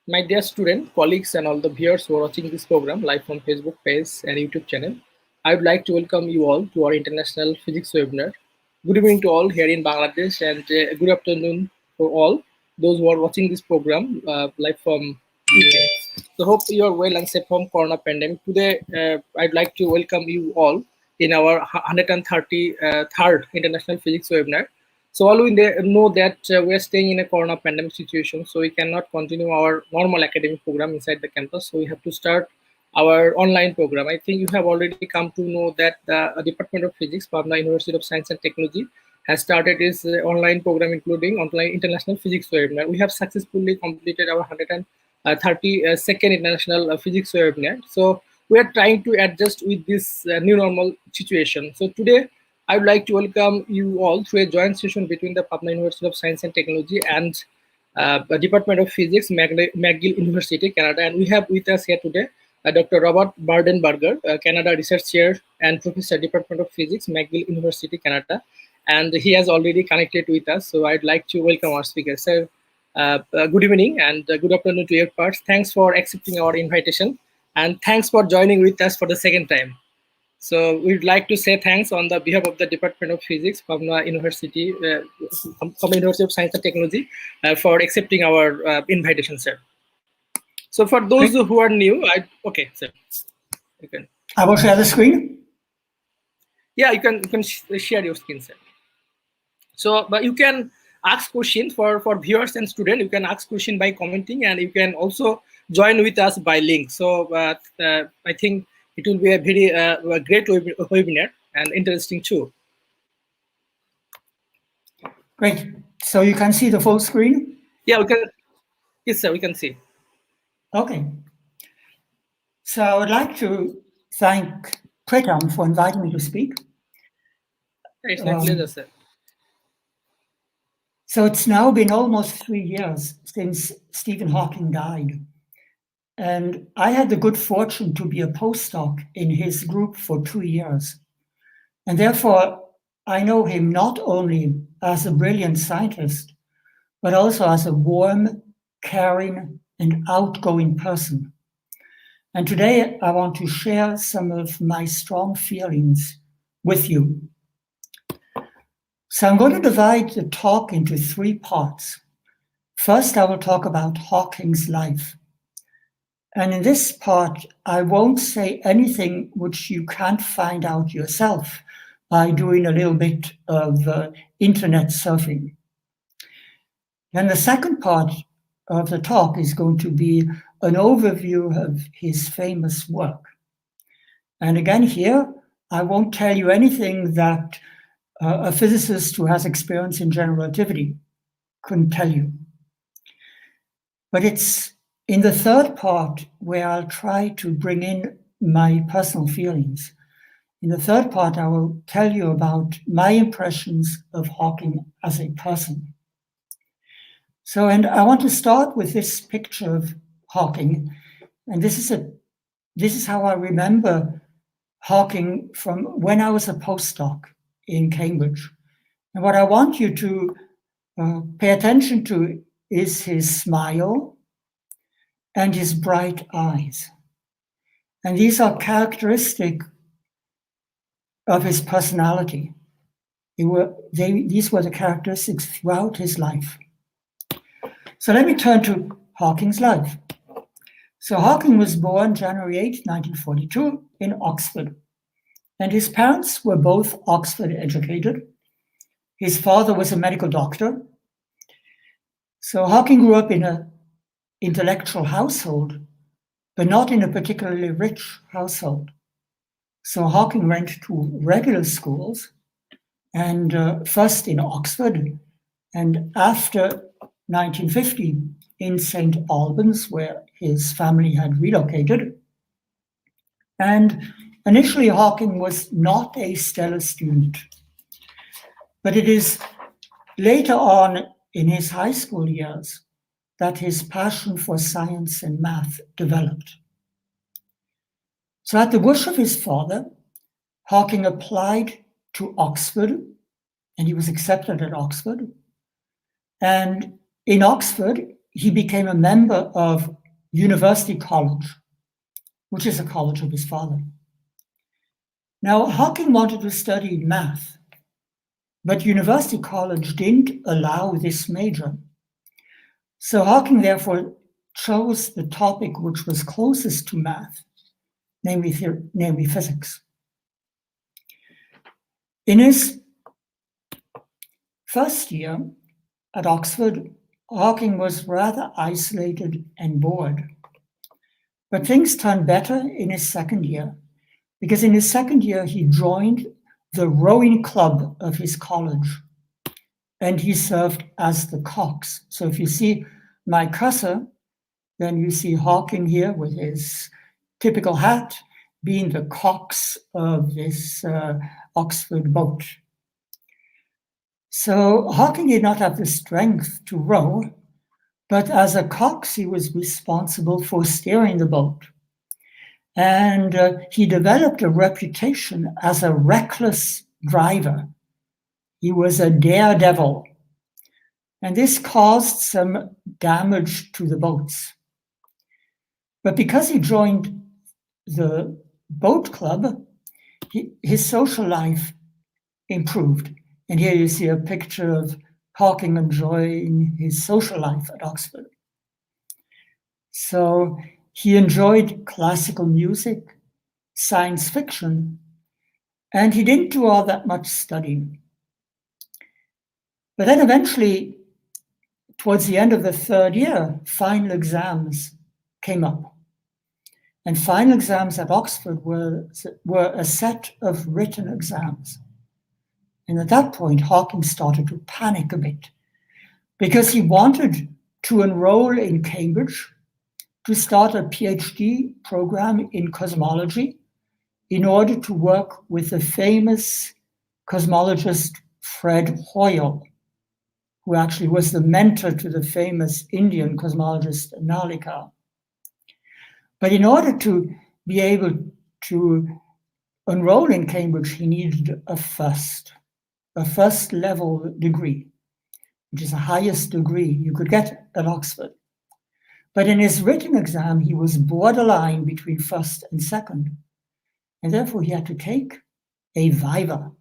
My dear student, colleagues, and all the viewers who are watching this program live from Facebook page and YouTube channel, I would like to welcome you all to our international physics webinar. Good evening to all here in Bangladesh, and good afternoon for all those who are watching this program live from UK. So hope you are well and safe from Corona pandemic. Today, I'd like to welcome you all in our 133rd International Physics webinar. So all we know that we are staying in a Corona pandemic situation, so we cannot continue our normal academic program inside the campus. So we have to start our online program. I think you have already come to know that the Department of Physics, Pabna University of Science and Technology, has started its online program, including online international physics webinar. We have successfully completed our 132nd international physics webinar. So we are trying to adjust with this new normal situation. So today, I would like to welcome you all to a joint session between the Pabna University of Science and Technology and the Department of Physics, McGill University, Canada. And we have with us here today Dr. Robert Brandenberger, Canada Research Chair and Professor, Department of Physics, McGill University, Canada. And he has already connected with us. So I'd like to welcome our speaker. Sir, good evening and good afternoon to your parts. Thanks for accepting our invitation. And thanks for joining with us for the second time. So we'd like to say thanks on the behalf of the Department of Physics, Pabna University, Pabna University of Science and Technology, for accepting our invitation, sir. So for those who are new, okay, sir. You can. I will share the screen. Yeah, you can share your screen, sir. So, but you can ask questions for viewers and students. You can ask question by commenting, and you can also join with us by link. So I think it will be a very great webinar and interesting too. Great. So you can see the full screen? Yeah, we can. Yes, sir, we can see. Okay. So I would like to thank Pretam for inviting me to speak. It's my pleasure, sir. So it's now been almost 3 years since Stephen Hawking died. And I had the good fortune to be a postdoc in his group for 2 years. And therefore, I know him not only as a brilliant scientist, but also as a warm, caring, and outgoing person. And today I want to share some of my strong feelings with you. So I'm going to divide the talk into 3 parts. First, I will talk about Hawking's life. And in this part, I won't say anything which you can't find out yourself by doing a little bit of internet surfing. Then the second part of the talk is going to be an overview of his famous work. And again here, I won't tell you anything that a physicist who has experience in general relativity couldn't tell you. But it's in the third part where I'll try to bring in my personal feelings. In the third part, I will tell you about my impressions of Hawking as a person. So, and I want to start with this picture of Hawking. And this is how I remember Hawking from when I was a postdoc in Cambridge. And what I want you to pay attention to is his smile and his bright eyes. And these are characteristic of his personality. These were the characteristics throughout his life. So let me turn to Hawking's life. So Hawking was born January 8, 1942 in Oxford. And his parents were both Oxford educated. His father was a medical doctor. So Hawking grew up in an intellectual household, but not in a particularly rich household. So Hawking went to regular schools, and first in Oxford, and after 1950 in St. Albans, where his family had relocated. And initially, Hawking was not a stellar student, but it is later on in his high school years that his passion for science and math developed. So at the wish of his father, Hawking applied to Oxford, and he was accepted at Oxford. And in Oxford, he became a member of University College, which is a college of his father. Now, Hawking wanted to study math, but University College didn't allow this major. So Hawking therefore chose the topic which was closest to math, namely physics. In his first year at Oxford, Hawking was rather isolated and bored. But things turned better in his second year, because in his second year, he joined the rowing club of his college, and he served as the cox. So if you see my cursor, then you see Hawking here with his typical hat being the cox of this Oxford boat. So Hawking did not have the strength to row, but as a cox, he was responsible for steering the boat. And he developed a reputation as a reckless driver. He was a daredevil. And this caused some damage to the boats. But because he joined the boat club, his social life improved. And here you see a picture of Hawking enjoying his social life at Oxford. So he enjoyed classical music, science fiction, and he didn't do all that much studying. But then eventually, towards the end of the third year, final exams came up. And final exams at Oxford were a set of written exams. And at that point, Hawking started to panic a bit because he wanted to enroll in Cambridge to start a PhD program in cosmology in order to work with the famous cosmologist Fred Hoyle, who actually was the mentor to the famous Indian cosmologist Nalika. But in order to be able to enroll in Cambridge, he needed a first level degree, which is the highest degree you could get at Oxford. But in his written exam, he was borderline between first and second. And therefore, he had to take a viva,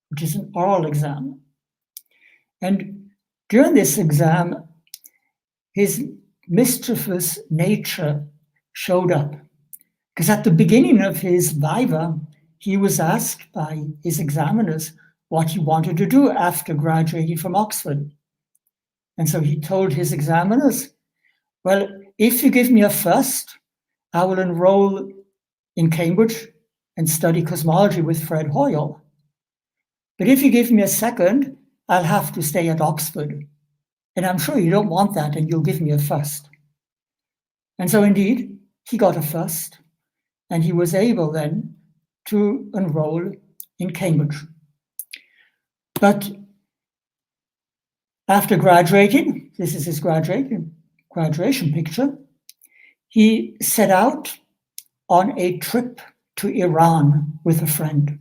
which is an oral exam. And during this exam, his mischievous nature showed up. Because at the beginning of his viva, he was asked by his examiners what he wanted to do after graduating from Oxford. And so he told his examiners, well, if you give me a first, I will enroll in Cambridge and study cosmology with Fred Hoyle. But if you give me a second, I'll have to stay at Oxford. And I'm sure you don't want that, and you'll give me a first. And so indeed, he got a first, and he was able then to enroll in Cambridge. But after graduating, this is his graduation picture, he set out on a trip to Iran with a friend.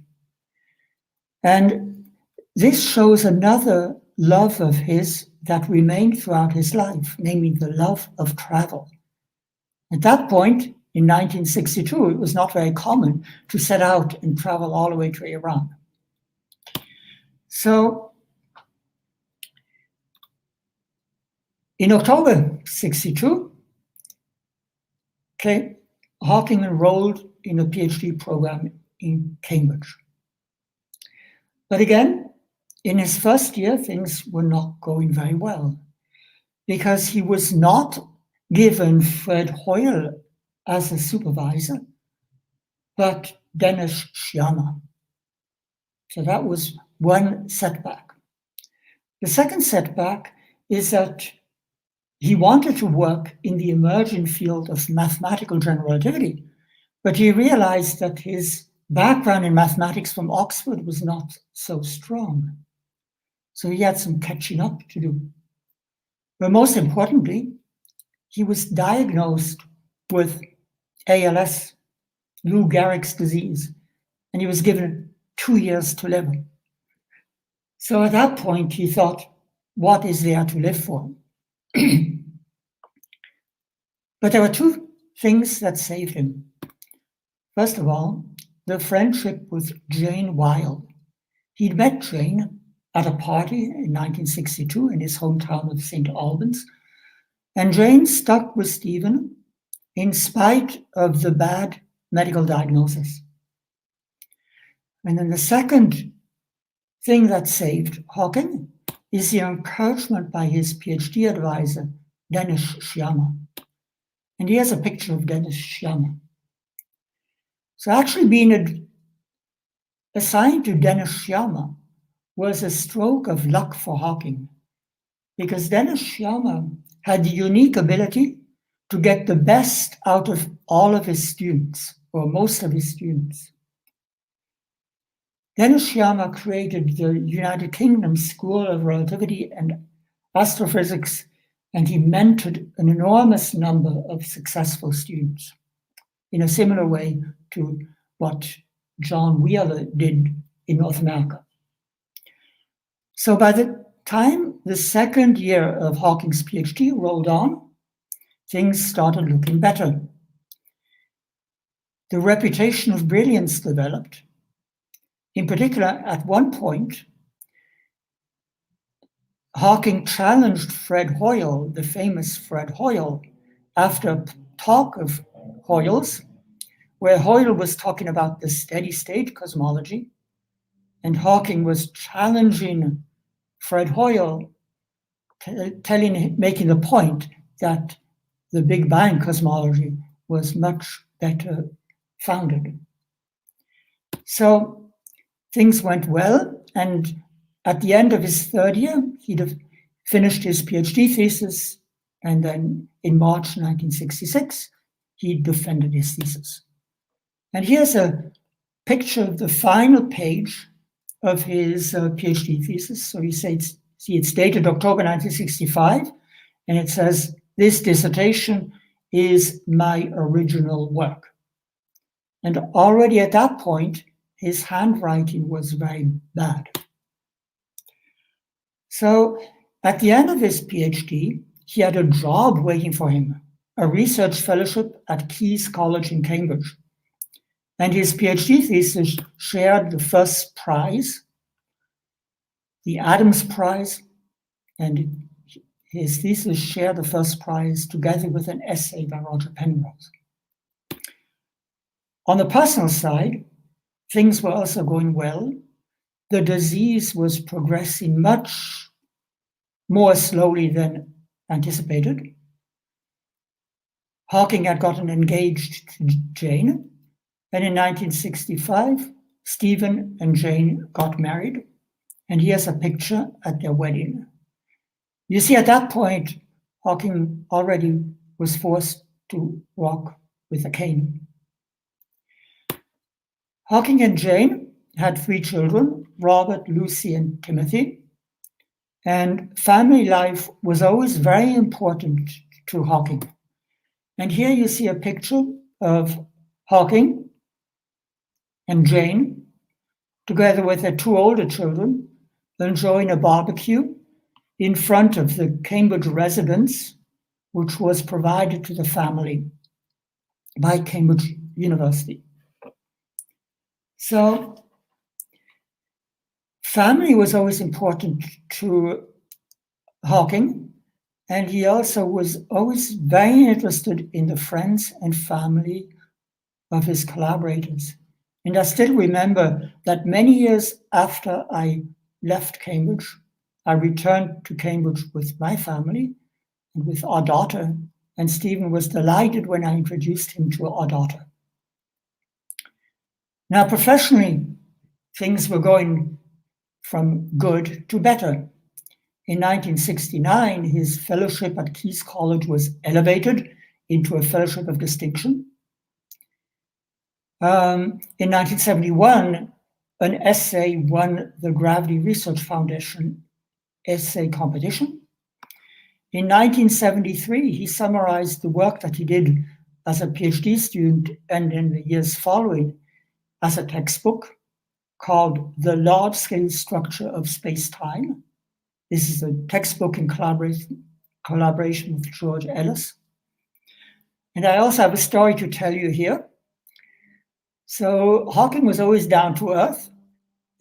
And this shows another love of his that remained throughout his life, namely the love of travel. At that point, in 1962, it was not very common to set out and travel all the way to Iran. So in October 62, Hawking enrolled in a PhD program in Cambridge. But again, in his first year, things were not going very well because he was not given Fred Hoyle as a supervisor, but Dennis Sciama. So that was one setback. The second setback is that he wanted to work in the emerging field of mathematical general relativity, but he realized that his background in mathematics from Oxford was not so strong. So he had some catching up to do. But most importantly, he was diagnosed with ALS, Lou Gehrig's disease, and he was given 2 years to live. So at that point, he thought, what is there to live for? But there were two things that saved him. First of all, the friendship with Jane Weil. He'd met Jane at a party in 1962 in his hometown of St. Albans, and Jane stuck with Stephen in spite of the bad medical diagnosis. And then the second thing that saved Hawking is the encouragement by his PhD advisor, Dennis Sciama. And here's a picture of Dennis Sciama. So actually being assigned to Dennis Sciama was a stroke of luck for Hawking, because Dennis Sciama had the unique ability to get the best out of all of his students, or most of his students. Dennis Sciama created the United Kingdom School of Relativity and Astrophysics, and he mentored an enormous number of successful students in a similar way to what John Wheeler did in North America. So by the time the second year of Hawking's PhD rolled on, things started looking better. The reputation of brilliance developed. In particular, at one point, Hawking challenged Fred Hoyle, the famous Fred Hoyle, after a talk of Hoyle's, where Hoyle was talking about the steady state cosmology, and Hawking was challenging Fred Hoyle, making the point that the Big Bang cosmology was much better founded. So things went well, and at the end of his third year, he'd have finished his PhD thesis, and then in March 1966, he defended his thesis. And here's a picture of the final page of his PhD thesis. So you see it's dated October 1965, and it says, "This dissertation is my original work." And already at that point, his handwriting was very bad. So at the end of his PhD, he had a job waiting for him, a research fellowship at King's College in Cambridge. And his PhD thesis shared the first prize, the Adams Prize, and his thesis shared the first prize together with an essay by Roger Penrose. On the personal side, things were also going well. The disease was progressing much more slowly than anticipated. Hawking had gotten engaged to Jane, and in 1965, Stephen and Jane got married. And here's a picture at their wedding. You see, at that point, Hawking already was forced to walk with a cane. Hawking and Jane had 3 children, Robert, Lucy, and Timothy. And family life was always very important to Hawking. And here you see a picture of Hawking and Jane, together with their 2 older children, enjoying a barbecue in front of the Cambridge residence, which was provided to the family by Cambridge University. So family was always important to Hawking, and he also was always very interested in the friends and family of his collaborators. And I still remember that many years after I left Cambridge, I returned to Cambridge with my family and with our daughter, and Stephen was delighted when I introduced him to our daughter. Now, professionally, things were going from good to better. In 1969, his fellowship at King's College was elevated into a fellowship of distinction. In 1971, an essay won the Gravity Research Foundation essay competition. In 1973, he summarized the work that he did as a PhD student and in the years following as a textbook called The Large-Scale Structure of Space-Time. This is a textbook in collaboration with George Ellis. And I also have a story to tell you here. So Hawking was always down to earth.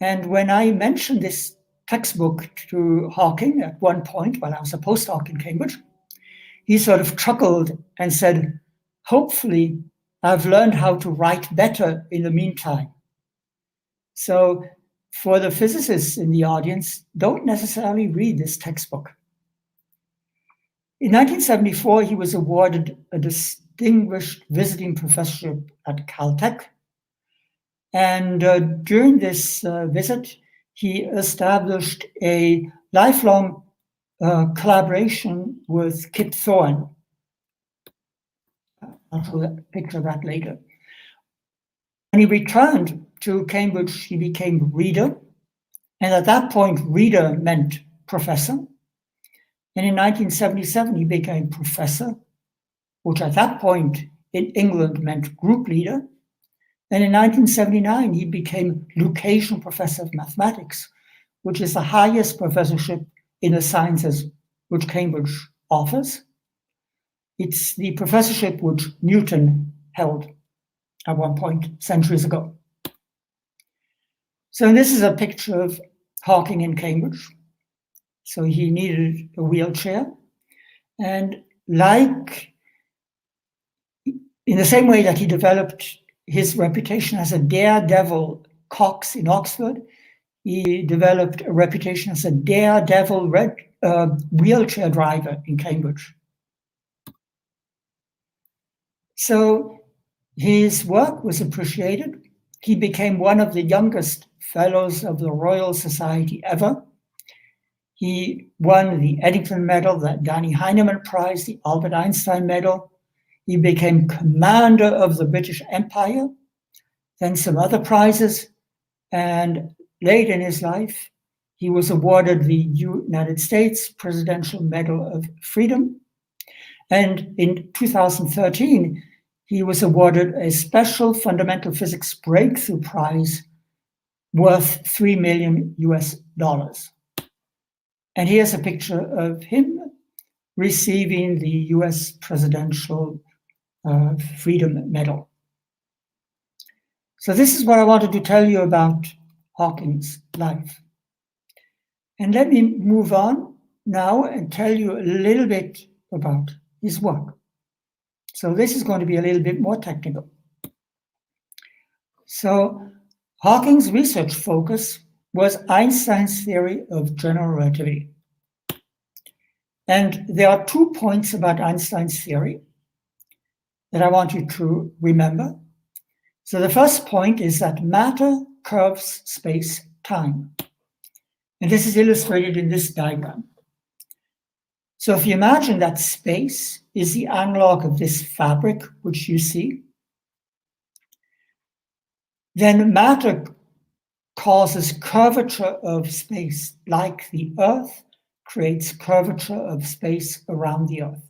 And when I mentioned this textbook to Hawking at one point while I was a postdoc in Cambridge, he sort of chuckled and said, hopefully I've learned how to write better in the meantime. So for the physicists in the audience, don't necessarily read this textbook. In 1974, he was awarded a distinguished visiting professorship at Caltech. And during this visit, he established a lifelong collaboration with Kip Thorne. I'll show a picture of that later. When he returned to Cambridge, he became reader. And at that point, reader meant professor. And in 1977, he became professor, which at that point in England meant group leader. And in 1979, he became Lucasian Professor of Mathematics, which is the highest professorship in the sciences which Cambridge offers. It's the professorship which Newton held at one point centuries ago. So this is a picture of Hawking in Cambridge. So he needed a wheelchair. And like, in the same way that he developed his reputation as a daredevil Cox in Oxford, he developed a reputation as a daredevil wheelchair driver in Cambridge. So his work was appreciated. He became one of the youngest fellows of the Royal Society ever. He won the Eddington Medal, the Danny Heinemann Prize, the Albert Einstein Medal. He became commander of the British Empire, then some other prizes. And late in his life, he was awarded the United States Presidential Medal of Freedom. And in 2013, he was awarded a special fundamental physics breakthrough prize worth $3 million US. And here's a picture of him receiving the US Presidential Freedom Medal. So this is what I wanted to tell you about Hawking's life. And let me move on now and tell you a little bit about his work. So this is going to be a little bit more technical. So Hawking's research focus was Einstein's theory of general relativity. And there are 2 points about Einstein's theory that I want you to remember. So the first point is that matter curves space-time. And this is illustrated in this diagram. So if you imagine that space is the analog of this fabric, which you see, then matter causes curvature of space, like the Earth creates curvature of space around the Earth.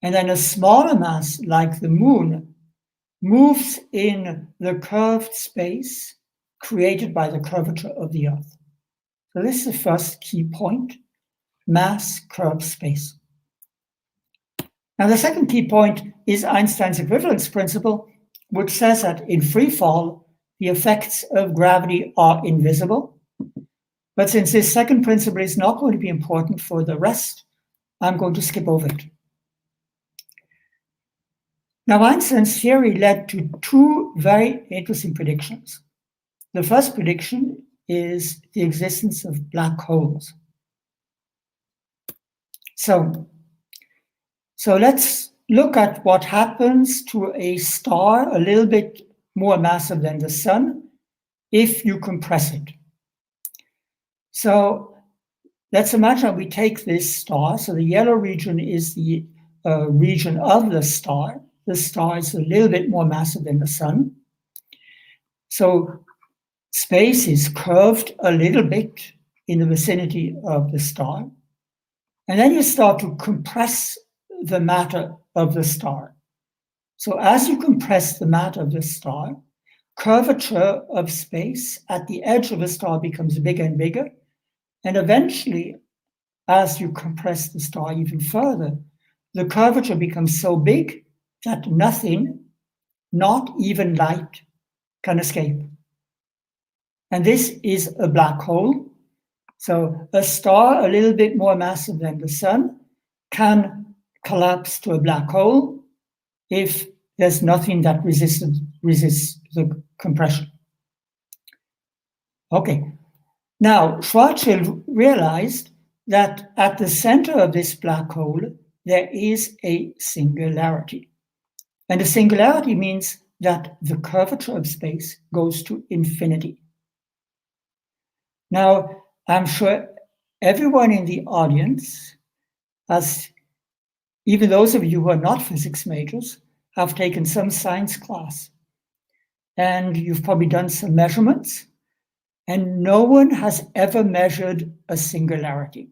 And then a smaller mass, like the Moon, moves in the curved space created by the curvature of the Earth. So this is the first key point: mass curves space. Now the second key point is Einstein's equivalence principle, which says that in free fall, the effects of gravity are invisible. But since this second principle is not going to be important for the rest, I'm going to skip over it. Now, Einstein's theory led to 2 very interesting predictions. The first prediction is the existence of black holes. So let's look at what happens to a star a little bit more massive than the sun if you compress it. So let's imagine we take this star. So the yellow region is the region of the star. The star is a little bit more massive than the sun. So space is curved a little bit in the vicinity of the star. And then you start to compress the matter of the star. So as you compress the matter of the star, curvature of space at the edge of the star becomes bigger and bigger. And eventually, as you compress the star even further, the curvature becomes so big that nothing, not even light, can escape. And this is a black hole. So a star a little bit more massive than the sun can collapse to a black hole if there's nothing that resists the compression. Okay. Now, Schwarzschild realized that at the center of this black hole, there is a singularity. And a singularity means that the curvature of space goes to infinity. Now, I'm sure everyone in the audience has, even those of you who are not physics majors, have taken some science class. And you've probably done some measurements, and no one has ever measured a singularity.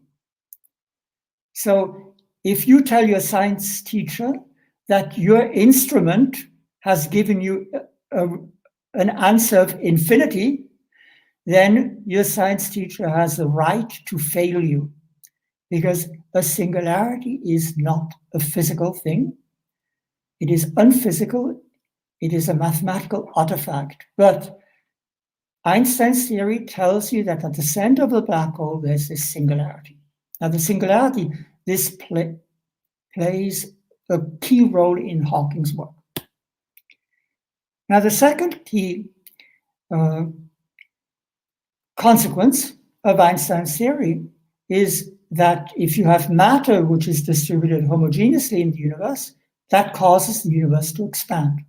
So if you tell your science teacher that your instrument has given you an answer of infinity, then your science teacher has the right to fail you, because a singularity is not a physical thing. It is unphysical. It is a mathematical artifact. But Einstein's theory tells you that at the center of the black hole, there's this singularity. Now, the singularity, this plays a key role in Hawking's work. Now, the second key consequence of Einstein's theory is that if you have matter which is distributed homogeneously in the universe, that causes the universe to expand.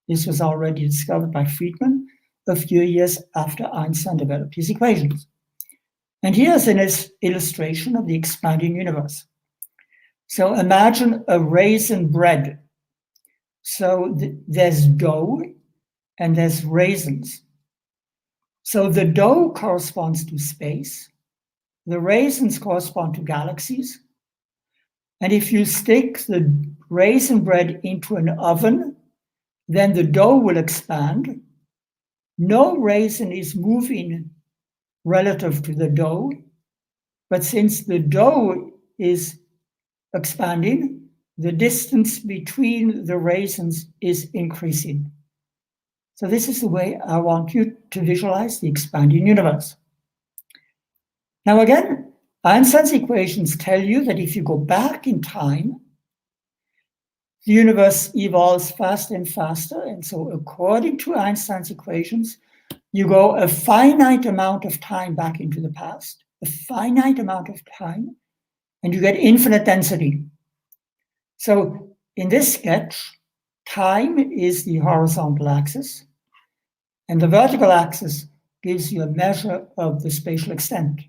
This was already discovered by Friedman a few years after Einstein developed his equations. And here's an illustration of the expanding universe. So imagine a raisin bread. So there's dough and there's raisins. So the dough corresponds to space. The raisins correspond to galaxies. And if you stick the raisin bread into an oven, then the dough will expand. No raisin is moving relative to the dough, but since the dough is expanding, the distance between the raisins is increasing. So this is the way I want you to visualize the expanding universe. Now again, Einstein's equations tell you that if you go back in time, the universe evolves faster and faster. And so according to Einstein's equations, you go a finite amount of time back into the past, a finite amount of time, and you get infinite density. So in this sketch, time is the horizontal axis, and the vertical axis gives you a measure of the spatial extent.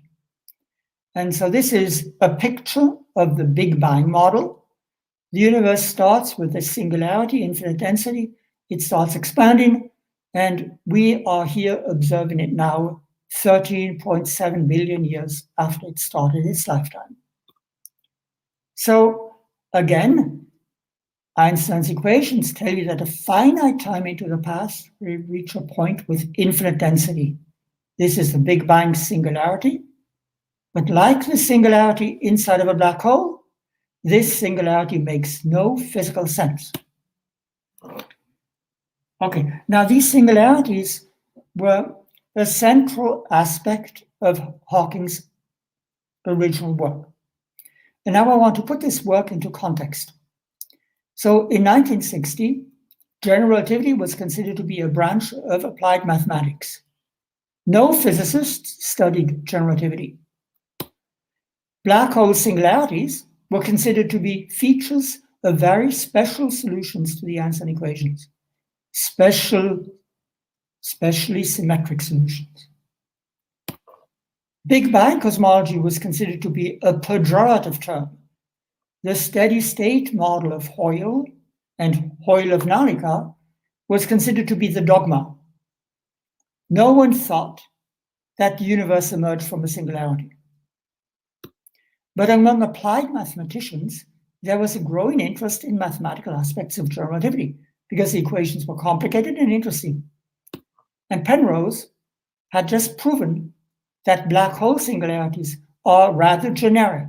And so this is a picture of the Big Bang model. The universe starts with a singularity, infinite density. It starts expanding, and we are here observing it now 13.7 billion years after it started its lifetime. So again, Einstein's equations tell you that a finite time into the past, we reach a point with infinite density. This is the Big Bang singularity. But like the singularity inside of a black hole, this singularity makes no physical sense. Okay, now these singularities were a central aspect of Hawking's original work. And now I want to put this work into context. So in 1960, general relativity was considered to be a branch of applied mathematics. No physicists studied general relativity. Black hole singularities were considered to be features of very special solutions to the Einstein equations, specially symmetric solutions. Big Bang cosmology was considered to be a pejorative term. The steady state model of Hoyle and Hoyle of Nalika was considered to be the dogma. No one thought that the universe emerged from a singularity. But among applied mathematicians, there was a growing interest in mathematical aspects of general relativity because the equations were complicated and interesting. And Penrose had just proven that black hole singularities are rather generic,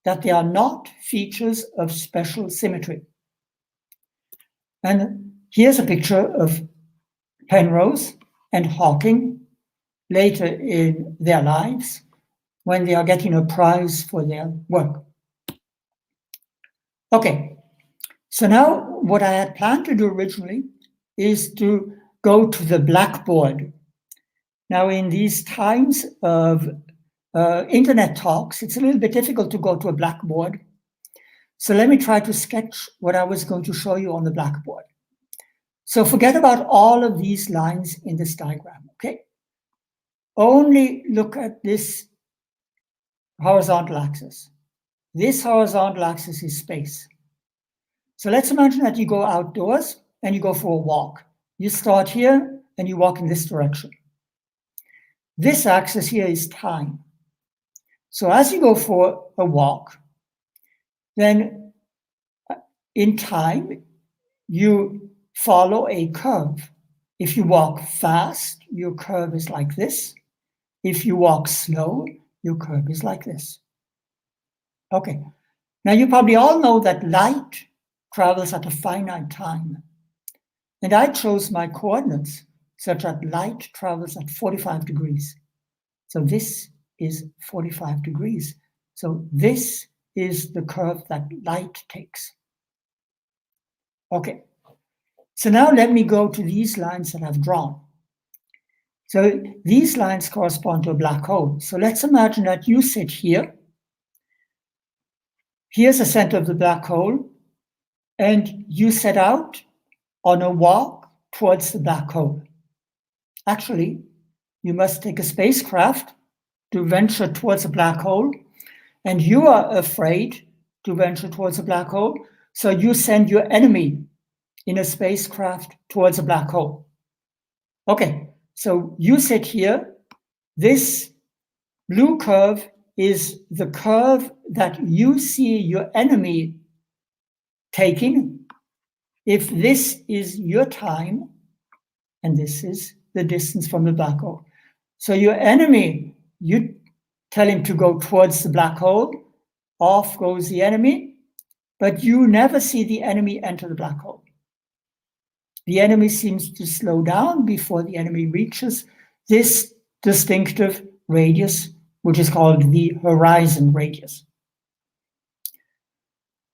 that they are not features of special symmetry. And here's a picture of Penrose and Hawking later in their lives when they are getting a prize for their work. Okay, so now what I had planned to do originally is to go to the blackboard. Now, in these times of internet talks, it's a little bit difficult to go to a blackboard. So let me try to sketch what I was going to show you on the blackboard. So forget about all of these lines in this diagram, okay? Only look at this horizontal axis. This horizontal axis is space. So let's imagine that you go outdoors and you go for a walk. You start here and you walk in this direction. This axis here is time. So as you go for a walk, then in time, you follow a curve. If you walk fast, your curve is like this. If you walk slow, your curve is like this. Okay. Now you probably all know that light travels at a finite time. And I chose my coordinates such that light travels at 45 degrees. So this is 45 degrees. So this is the curve that light takes. Okay. So now let me go to these lines that I've drawn. So these lines correspond to a black hole. So let's imagine that you sit here. Here's the center of the black hole, and you set out on a walk towards the black hole. Actually, you must take a spacecraft to venture towards a black hole, and you are afraid to venture towards a black hole, so you send your enemy in a spacecraft towards a black hole. Okay, so you sit here. This blue curve is the curve that you see your enemy taking if this is your time and this is the distance from the black hole. So your enemy, you tell him to go towards the black hole, off goes the enemy, but you never see the enemy enter the black hole. The enemy seems to slow down before the enemy reaches this distinctive radius, which is called the horizon radius.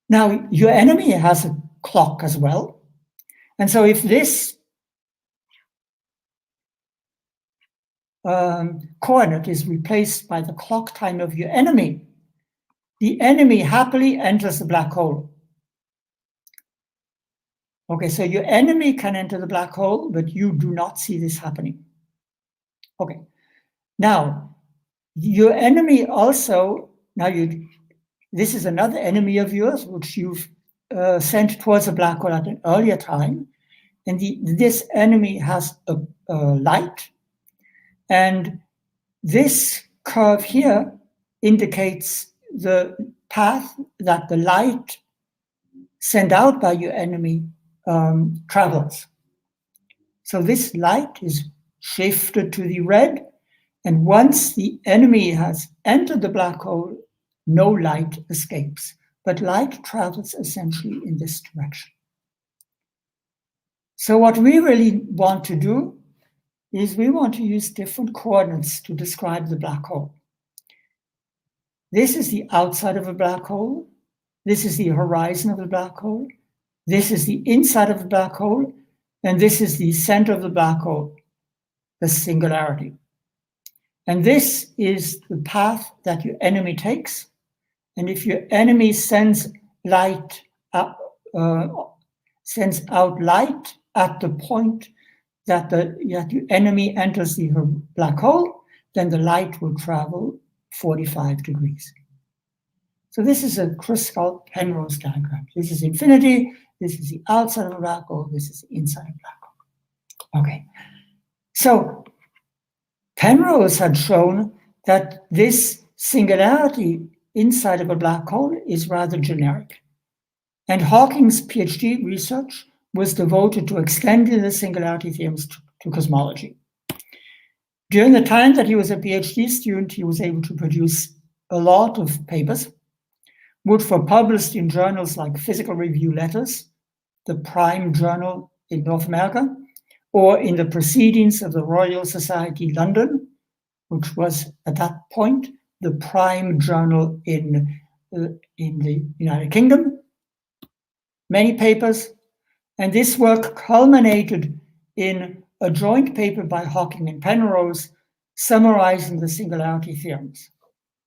Now, your enemy has a clock as well. And so if this coordinate is replaced by the clock time of your enemy, the enemy happily enters the black hole. Okay, so your enemy can enter the black hole, but you do not see this happening. Okay, now your enemy also, this is another enemy of yours, which you've sent towards a black hole at an earlier time. And this enemy has a light. And this curve here indicates the path that the light sent out by your enemy travels. So this light is shifted to the red, and once the enemy has entered the black hole, no light escapes, but light travels essentially in this direction. So what we really want to do is we want to use different coordinates to describe the black hole. This is the outside of a black hole. This is the horizon of the black hole. This is the inside of the black hole. And this is the center of the black hole, the singularity. And this is the path that your enemy takes. And if your enemy sends out light at the point that your enemy enters the black hole, then the light will travel 45 degrees. So this is a crystal Penrose diagram. This is infinity. This is the outside of a black hole. This is the inside of a black hole. Okay. So Penrose had shown that this singularity inside of a black hole is rather generic. And Hawking's PhD research was devoted to extending the singularity theorems to cosmology. During the time that he was a PhD student, he was able to produce a lot of papers, which were published in journals like Physical Review Letters the prime journal in North America, or in the Proceedings of the Royal Society London, which was at that point the prime journal in the United Kingdom. Many papers, and this work culminated in a joint paper by Hawking and Penrose summarizing the singularity theorems.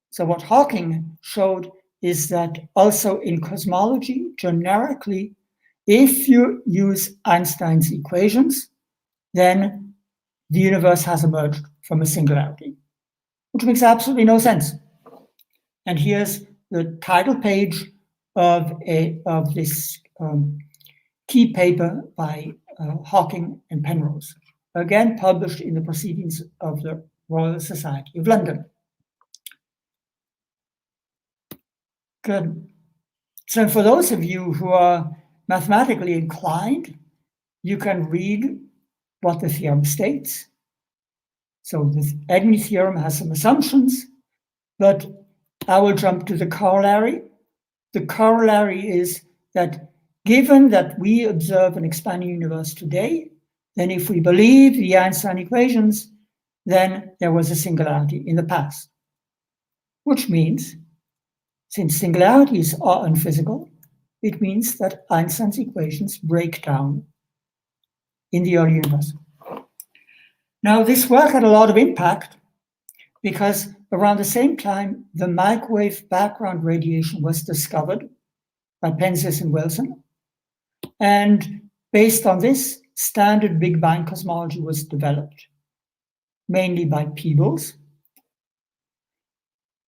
So what Hawking showed is that also in cosmology, generically, if you use Einstein's equations, then the universe has emerged from a singularity, which makes absolutely no sense. And here's the title page of this key paper by Hawking and Penrose, again published in the Proceedings of the Royal Society of London. Good. So for those of you who are mathematically inclined, you can read what the theorem states. So the Egni theorem has some assumptions, but I will jump to the corollary. The corollary is that given that we observe an expanding universe today, then if we believe the Einstein equations, then there was a singularity in the past. Which means, since singularities are unphysical, it means that Einstein's equations break down in the early universe. Now, this work had a lot of impact because around the same time, the microwave background radiation was discovered by Penzias and Wilson. And based on this, standard Big Bang cosmology was developed, mainly by Peebles.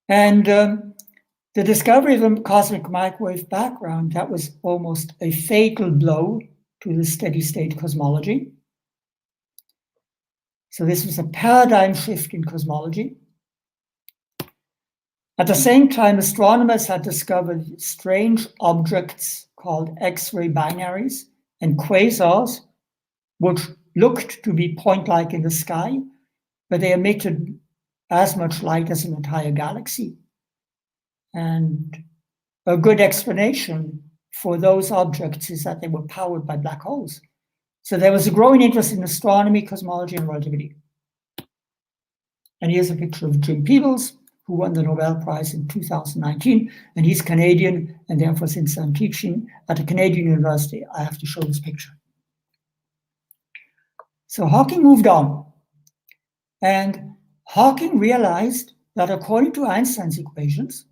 And the discovery of the cosmic microwave background, that was almost a fatal blow to the steady state cosmology. So this was a paradigm shift in cosmology. At the same time, astronomers had discovered strange objects called X-ray binaries and quasars, which looked to be point-like in the sky, but they emitted as much light as an entire galaxy. And a good explanation for those objects is that they were powered by black holes. So there was a growing interest in astronomy, cosmology, and relativity. And here's a picture of Jim Peebles, who won the Nobel Prize in 2019, and he's Canadian, and therefore, since I'm teaching at a Canadian university, I have to show this picture. So Hawking moved on, and Hawking realized that according to Einstein's equations,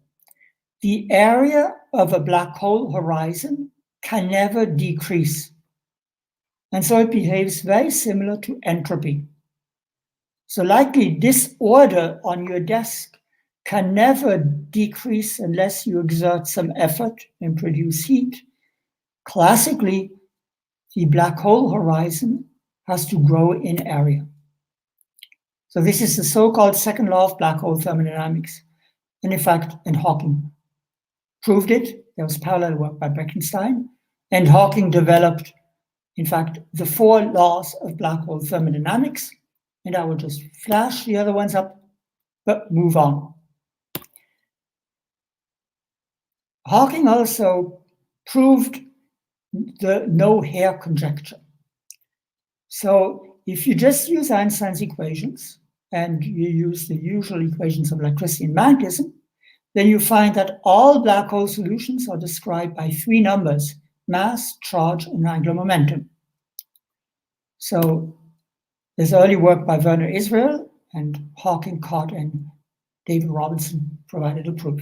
the area of a black hole horizon can never decrease. And so it behaves very similar to entropy. So likely disorder on your desk can never decrease unless you exert some effort and produce heat. Classically, the black hole horizon has to grow in area. So this is the so-called second law of black hole thermodynamics. And in fact, Hawking proved it. There was parallel work by Bekenstein, and Hawking developed, in fact, the 4 laws of black hole thermodynamics. And I will just flash the other ones up, but move on. Hawking also proved the no-hair conjecture. So if you just use Einstein's equations and you use the usual equations of electricity and magnetism, then you find that all black hole solutions are described by 3 numbers: mass, charge, and angular momentum. So there's early work by Werner Israel, and Hawking, Cott, and David Robinson provided a proof.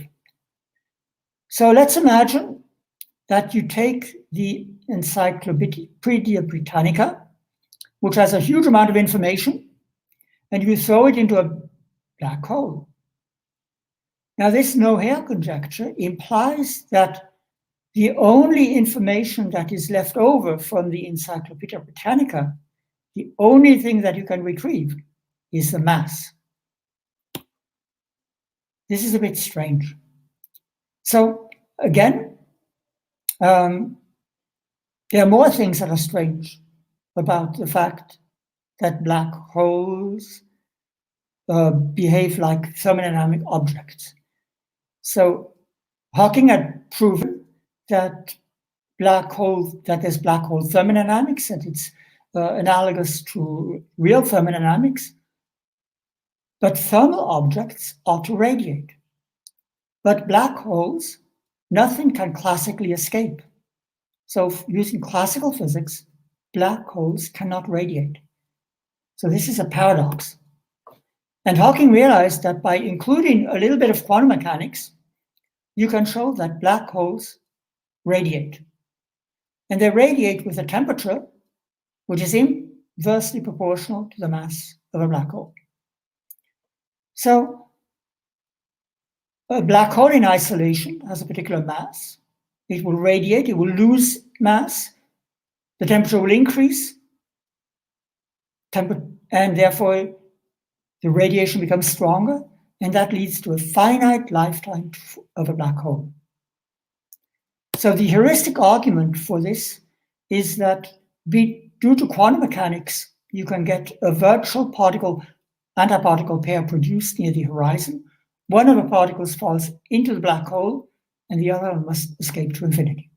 So let's imagine that you take the Encyclopedia Britannica, which has a huge amount of information, and you throw it into a black hole. Now, this no-hair conjecture implies that the only information that is left over from the Encyclopedia Britannica, the only thing that you can retrieve, is the mass. This is a bit strange. So again, there are more things that are strange about the fact that black holes behave like thermodynamic objects. So Hawking had proven that black hole, that there's black hole thermodynamics, and it's analogous to real thermodynamics. But thermal objects ought to radiate. But black holes, nothing can classically escape. So using classical physics, black holes cannot radiate. So this is a paradox. And Hawking realized that by including a little bit of quantum mechanics, you can show that black holes radiate. And they radiate with a temperature which is inversely proportional to the mass of a black hole. So a black hole in isolation has a particular mass. It will radiate, it will lose mass, the temperature will increase, and therefore the radiation becomes stronger, and that leads to a finite lifetime of a black hole. So the heuristic argument for this is that due to quantum mechanics, you can get a virtual particle-antiparticle pair produced near the horizon. One of the particles falls into the black hole, and the other must escape to infinity.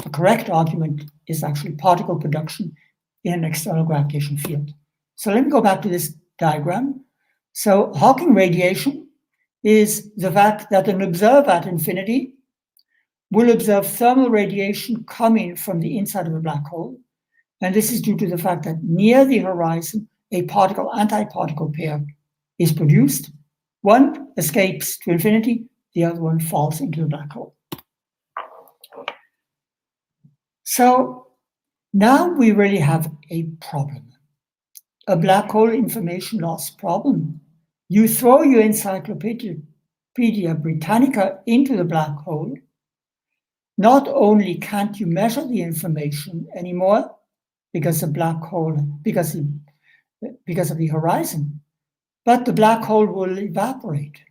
The correct argument is actually particle production in an external gravitational field. So let me go back to this diagram. So Hawking radiation is the fact that an observer at infinity will observe thermal radiation coming from the inside of a black hole. And this is due to the fact that near the horizon, a particle-antiparticle pair is produced. One escapes to infinity, the other one falls into the black hole. So now we really have a problem, a black hole information loss problem. You throw your Encyclopedia Britannica into the black hole. Not only can't you measure the information anymore because the black hole, because of the horizon, but the black hole will evaporate.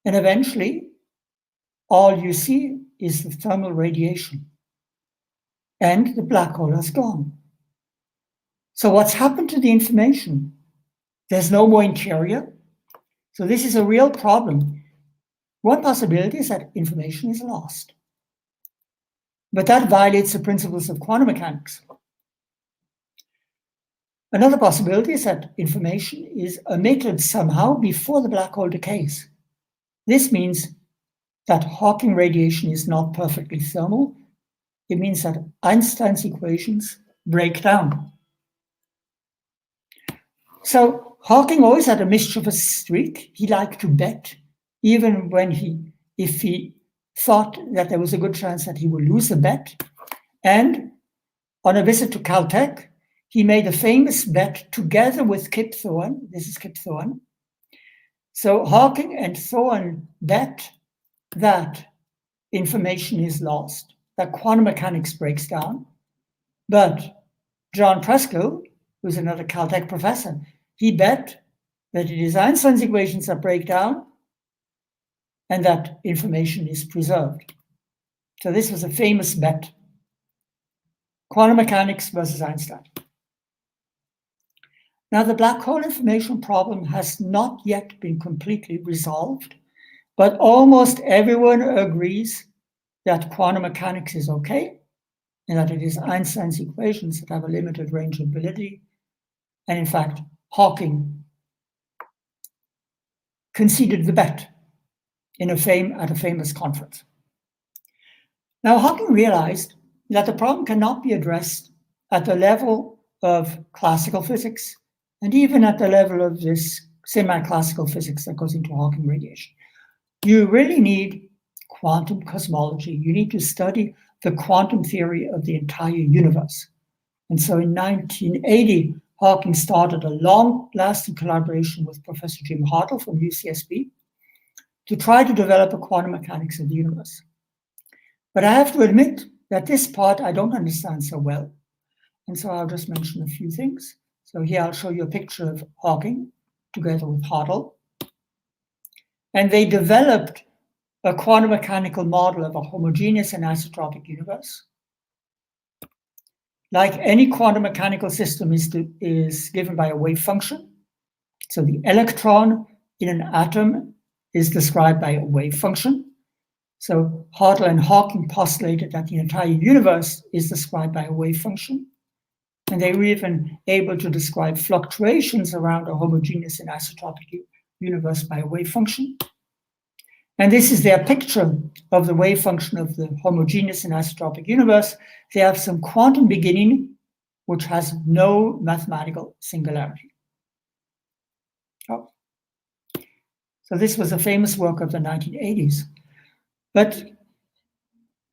And eventually, all you see is the thermal radiation. And the black hole has gone. So what's happened to the information? There's no more interior. So this is a real problem. One possibility is that information is lost. But that violates the principles of quantum mechanics. Another possibility is that information is emitted somehow before the black hole decays. This means that Hawking radiation is not perfectly thermal. It means that Einstein's equations break down. So Hawking always had a mischievous streak. He liked to bet, even if he thought that there was a good chance that he would lose the bet. And on a visit to Caltech, he made a famous bet together with Kip Thorne. This is Kip Thorne. So Hawking and Thorne bet that information is lost, that quantum mechanics breaks down. But John Preskill, who's another Caltech professor, he bet that it is Einstein's equations that break down and that information is preserved. So this was a famous bet. Quantum mechanics versus Einstein. Now, the black hole information problem has not yet been completely resolved, but almost everyone agrees that quantum mechanics is okay, and that it is Einstein's equations that have a limited range of validity. And in fact, Hawking conceded the bet at a famous conference. Now, Hawking realized that the problem cannot be addressed at the level of classical physics and even at the level of this semi-classical physics that goes into Hawking radiation. You really need quantum cosmology. You need to study the quantum theory of the entire universe. And so in 1980, Hawking started a long-lasting collaboration with Professor Jim Hartle from UCSB to try to develop a quantum mechanics of the universe. But I have to admit that this part I don't understand so well. And so I'll just mention a few things. So here I'll show you a picture of Hawking together with Hartle. And they developed a quantum mechanical model of a homogeneous and isotropic universe. Like any quantum mechanical system is given by a wave function. So the electron in an atom is described by a wave function. So Hartle and Hawking postulated that the entire universe is described by a wave function. And they were even able to describe fluctuations around a homogeneous and isotropic universe by a wave function. And this is their picture of the wave function of the homogeneous and isotropic universe. They have some quantum beginning, which has no mathematical singularity. Oh. So this was a famous work of the 1980s. But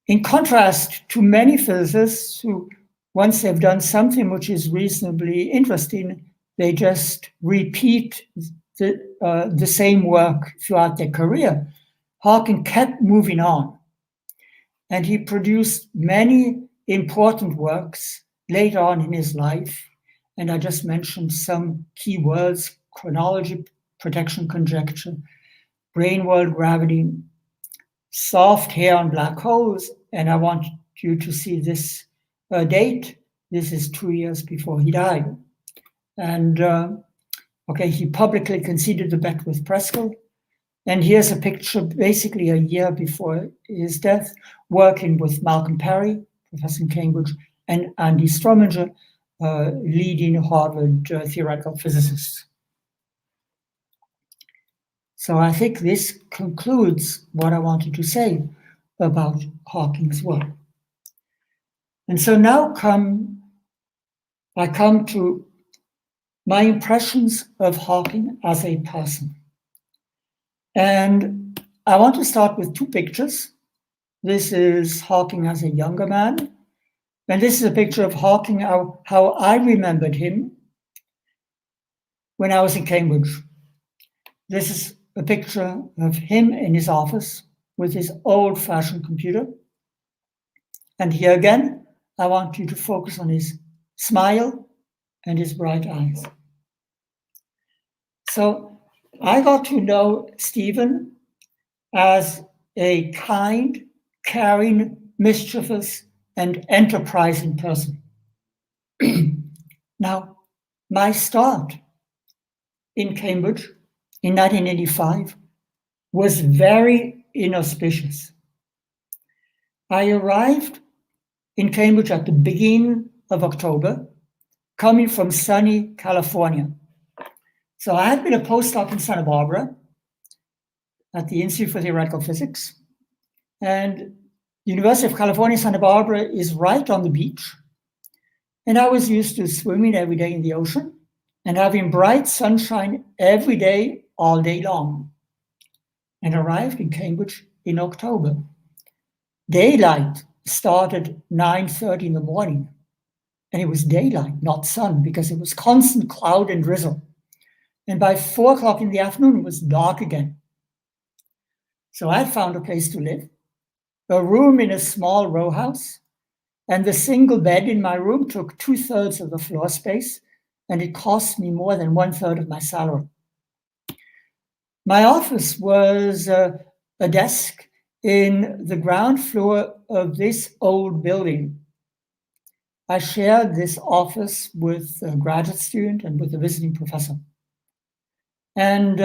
in contrast to many physicists who, once they've done something which is reasonably interesting, they just repeat the same work throughout their career, Hawking kept moving on. And he produced many important works later on in his life. And I just mentioned some key words: chronology, protection conjecture, brain world gravity, soft hair on black holes. And I want you to see this date. This is 2 years before he died. And he publicly conceded the bet with Preskel. And here's a picture basically a year before his death, working with Malcolm Perry, professor in Cambridge, and Andy Strominger, leading Harvard theoretical physicists. So I think this concludes what I wanted to say about Hawking's work. And so now I come to my impressions of Hawking as a person. And I want to start with two pictures. This is Hawking as a younger man. And this is a picture of Hawking, how I remembered him when I was in Cambridge. This is a picture of him in his office with his old-fashioned computer. And here again, I want you to focus on his smile and his bright eyes. So I got to know Stephen as a kind, caring, mischievous, and enterprising person. Now, my start in Cambridge in 1985 was very inauspicious. I arrived in Cambridge at the beginning of October, coming from sunny California. So I had been a postdoc in Santa Barbara at the Institute for Theoretical Physics. And the University of California, Santa Barbara is right on the beach. And I was used to swimming every day in the ocean and having bright sunshine every day, all day long. And arrived in Cambridge in October. Daylight started 9:30 in the morning. And it was daylight, not sun, because it was constant cloud and drizzle. And by 4 o'clock in the afternoon, it was dark again. So I had found a place to live, a room in a small row house, and the single bed in my room took 2/3 of the floor space, and it cost me more than 1/3 of my salary. My office was a desk in the ground floor of this old building. I shared this office with a graduate student and with a visiting professor. And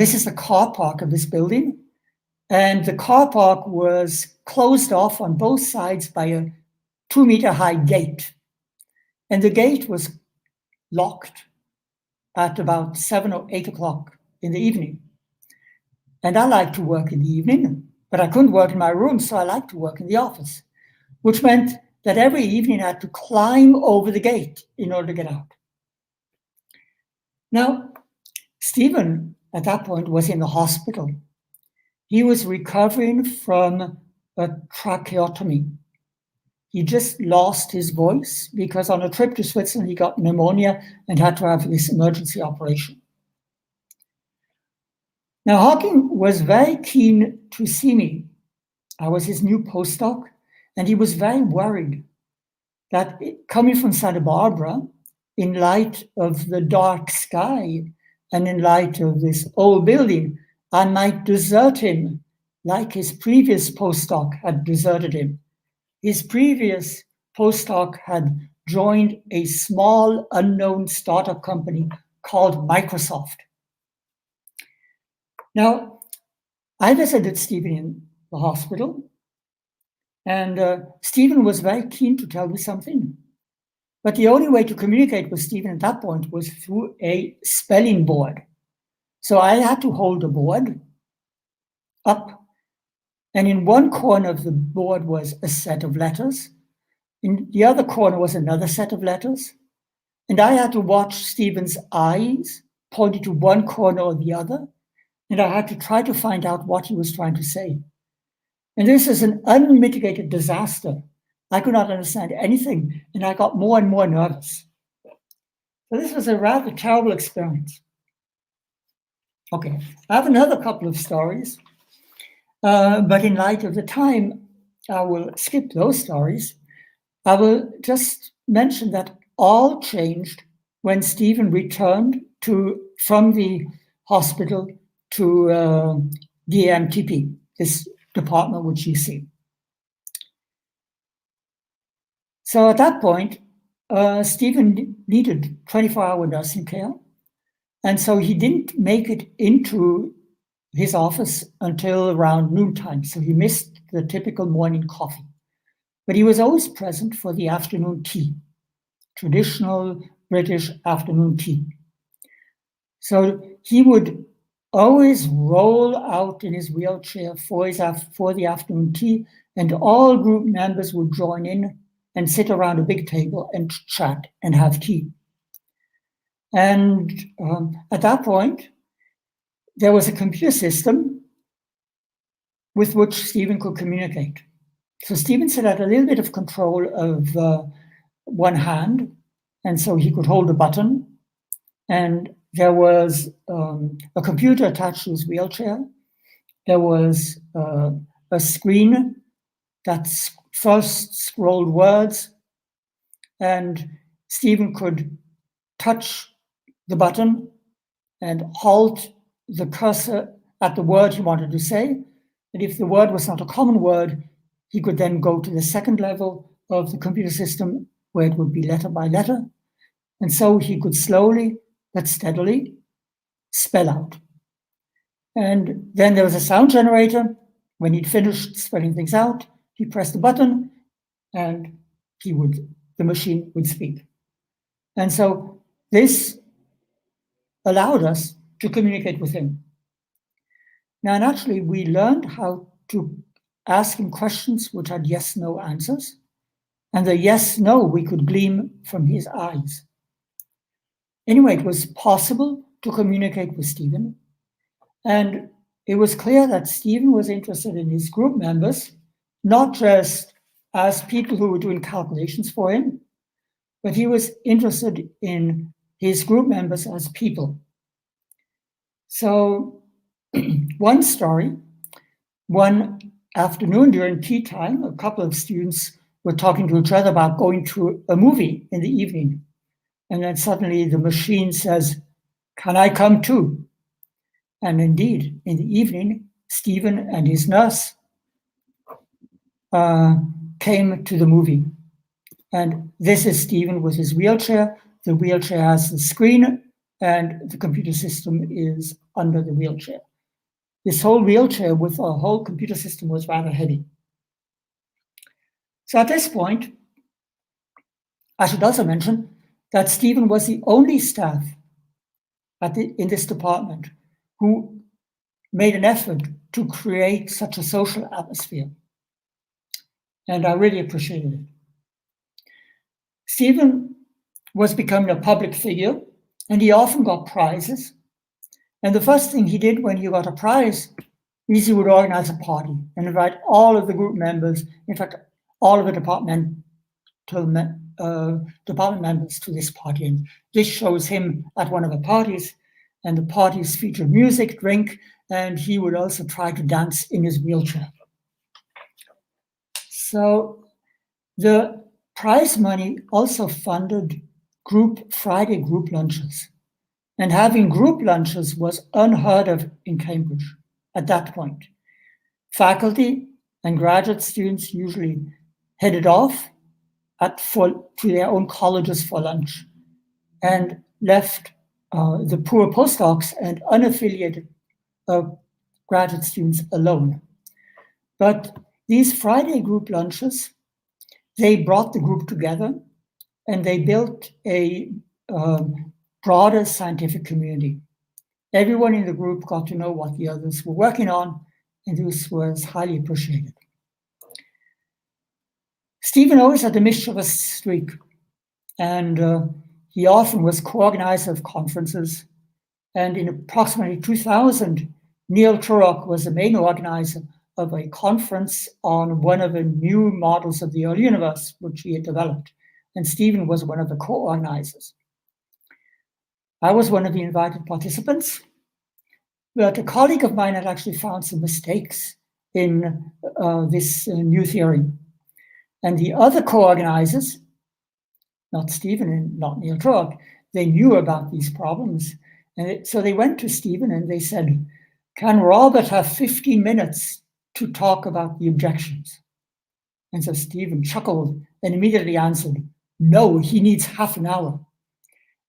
this is the car park of this building. And the car park was closed off on both sides by a 2-meter high gate. And the gate was locked at about 7 or 8 o'clock in the evening. And I like to work in the evening, but I couldn't work in my room, so I liked to work in the office, which meant that every evening I had to climb over the gate in order to get out. Now, Stephen, at that point, was in the hospital. He was recovering from a tracheotomy. He just lost his voice because on a trip to Switzerland, he got pneumonia and had to have this emergency operation. Now, Hawking was very keen to see me. I was his new postdoc, and he was very worried that coming from Santa Barbara, in light of the dark sky and in light of this old building, I might desert him like his previous postdoc had deserted him. His previous postdoc had joined a small unknown startup company called Microsoft. Now, I visited Stephen in the hospital, and Stephen was very keen to tell me something. But the only way to communicate with Stephen at that point was through a spelling board. So I had to hold the board up, and in one corner of the board was a set of letters. In the other corner was another set of letters. And I had to watch Stephen's eyes pointing to one corner or the other, and I had to try to find out what he was trying to say. And this is an unmitigated disaster. I could not understand anything, and I got more and more nervous. So this was a rather terrible experience. Okay, I have another couple of stories, but in light of the time, I will skip those stories. I will just mention that all changed when Stephen returned from the hospital to the MTP, this department which you see. So at that point, Stephen needed 24-hour nursing care, and so he didn't make it into his office until around noontime, so he missed the typical morning coffee. But he was always present for the afternoon tea, traditional British afternoon tea. So he would always roll out in his wheelchair for the afternoon tea, and all group members would join in and sit around a big table and chat and have tea. And at that point, there was a computer system with which Stephen could communicate. So Stephen still had a little bit of control of one hand, and so he could hold a button, and there was a computer attached to his wheelchair. There was a screen that first scrolled words, and Stephen could touch the button and halt the cursor at the word he wanted to say. And if the word was not a common word, he could then go to the second level of the computer system where it would be letter by letter. And so he could slowly but steadily spell out. And then there was a sound generator. When he'd finished spelling things out, he pressed the button and the machine would speak. And so this allowed us to communicate with him. Now, naturally, we learned how to ask him questions which had yes-no answers. And the yes-no we could glean from his eyes. Anyway, it was possible to communicate with Stephen. And it was clear that Stephen was interested in his group members, not just as people who were doing calculations for him, but he was interested in his group members as people. So one story, one afternoon during tea time, a couple of students were talking to each other about going to a movie in the evening. And then suddenly the machine says, "Can I come too?" And indeed, in the evening, Stephen and his nurse came to the movie. And this is Stephen with his wheelchair. The wheelchair has the screen, and the computer system is under the wheelchair. This whole wheelchair with a whole computer system was rather heavy. So at this point, I should also mention that Stephen was the only staff in this department who made an effort to create such a social atmosphere. And I really appreciated it. Stephen was becoming a public figure, and he often got prizes. And the first thing he did when he got a prize is he would organize a party and invite all of the group members, in fact, all of the department members to this party. And this shows him at one of the parties, and the parties featured music, drink, and he would also try to dance in his wheelchair. So the prize money also funded Friday group lunches. And having group lunches was unheard of in Cambridge at that point. Faculty and graduate students usually headed off to their own colleges for lunch and left the poor postdocs and unaffiliated graduate students alone. But these Friday group lunches, they brought the group together and they built a broader scientific community. Everyone in the group got to know what the others were working on, and this was highly appreciated. Stephen always had a mischievous streak, and he often was co-organizer of conferences. And in approximately 2000, Neil Turok was the main organizer of a conference on one of the new models of the early universe, which he had developed. And Stephen was one of the co-organizers. I was one of the invited participants, but a colleague of mine had actually found some mistakes in this new theory. And the other co-organizers, not Stephen and not Neil Turok, they knew about these problems. And so they went to Stephen and they said, can Robert have 15 minutes to talk about the objections? And so Stephen chuckled and immediately answered, no, he needs half an hour.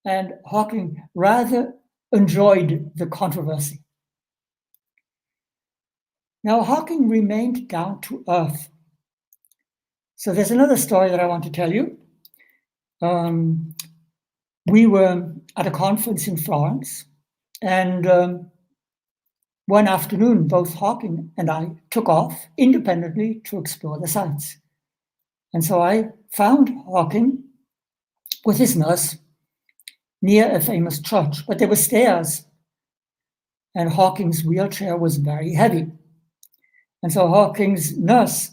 And Hawking rather enjoyed the controversy. Now, Hawking remained down to earth. So there's another story that I want to tell you. We were at a conference in Florence, and one afternoon, both Hawking and I took off independently to explore the sites. And so I found Hawking with his nurse near a famous church, but there were stairs, and Hawking's wheelchair was very heavy. And so Hawking's nurse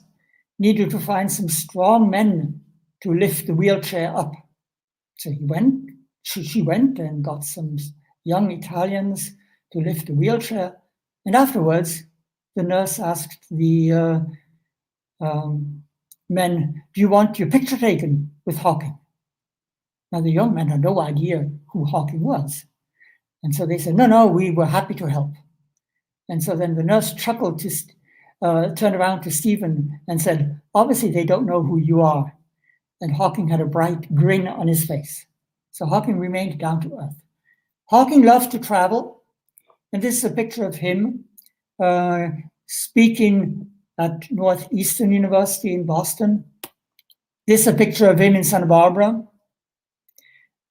needed to find some strong men to lift the wheelchair up. So she went and got some young Italians to lift the wheelchair. And afterwards, the nurse asked the men, do you want your picture taken with Hawking? Now, the young men had no idea who Hawking was. And so they said, no, we were happy to help. And so then the nurse chuckled, turned around to Stephen and said, obviously they don't know who you are. And Hawking had a bright grin on his face. So Hawking remained down to earth. Hawking loved to travel. And this is a picture of him speaking at Northeastern University in Boston. This is a picture of him in Santa Barbara.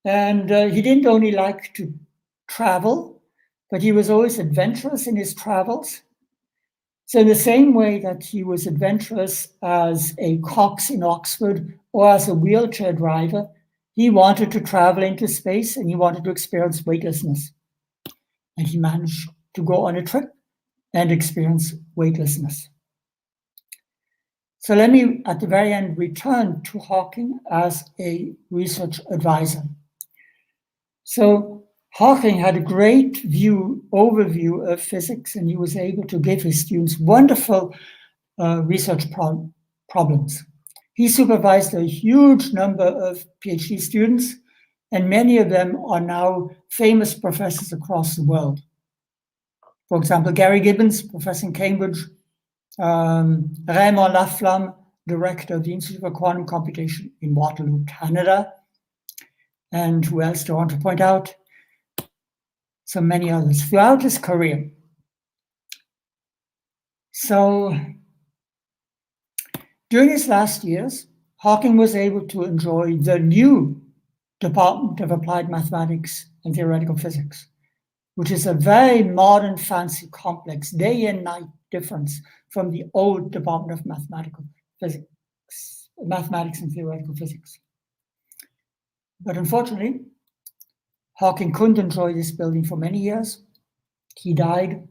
And he didn't only like to travel, but he was always adventurous in his travels. So in the same way that he was adventurous as a cox in Oxford or as a wheelchair driver, he wanted to travel into space and he wanted to experience weightlessness. And he managed to go on a trip and experience weightlessness. So let me, at the very end, return to Hawking as a research advisor. So Hawking had a great overview of physics, and he was able to give his students wonderful research problems. He supervised a huge number of PhD students, and many of them are now famous professors across the world. For example, Gary Gibbons, professor in Cambridge, Raymond Laflamme, director of the Institute for Quantum Computation in Waterloo, Canada. And who else do I want to point out? So many others throughout his career. So during his last years, Hawking was able to enjoy the new Department of Applied Mathematics and Theoretical Physics, which is a very modern, fancy, complex, day and night difference from the old Department of Mathematics and Theoretical Physics. But unfortunately, Hawking couldn't enjoy this building for many years. He died